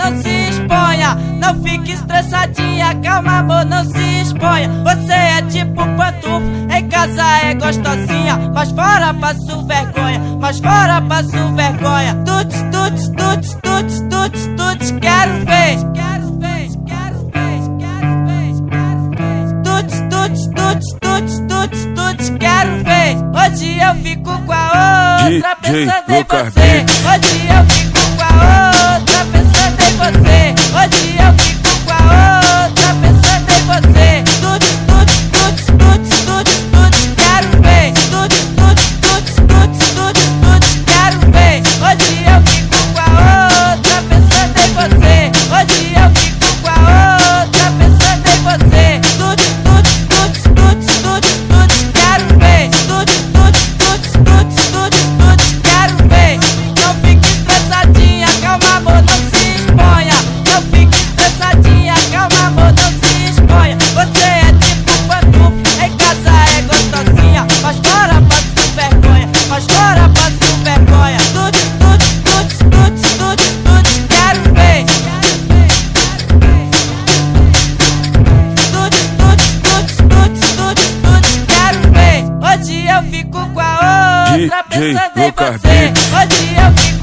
não se exponha. Não fique estressadinha, calma amor, não se exponha. Você é tipo pantufa, em casa é gostosinha, mas fora passo vergonha, mas fora passo vergonha. Tuts, tuts, tuts, tuts, tuts, tuts, quero ver. Quero ver, quero ver, quero ver, quero ver. Tuts, tuts, tuts, tuts, tuts, tuts, quero ver. Hoje eu fico com a outra pensando em você. Hoje eu fico com a outra pensando em você. Hoje eu fico com a outra pensando em você. Tuts, tuts, tuts, tuts, tuts, tuts, quero ver. Tuts, tuts, tuts, tuts, tuts, tuts, quero ver. Hoje eu fico com a outra pensando em você. Hoje eu fico com a outra pensando em você. Tuts, tuts, tuts, tuts, tuts, tuts, quero ver. Tuts, tuts, tuts, tuts, tuts, tuts, quero ver. Não fique estressadinha, calma amor, não se exponha. Não fique estressadinha, calma amor, não se exponha. Você é tipo pantufa, em casa é gostosinha, mas fora passo vergonha, mas fora passo vergonha. Tuts, tuts, tuts, tuts, tuts, tuts, quero ver. Tuts, tuts, tuts, tuts, tuts, tuts, quero ver. Hoje eu fico com a outra pensando em você. Hoje eu fico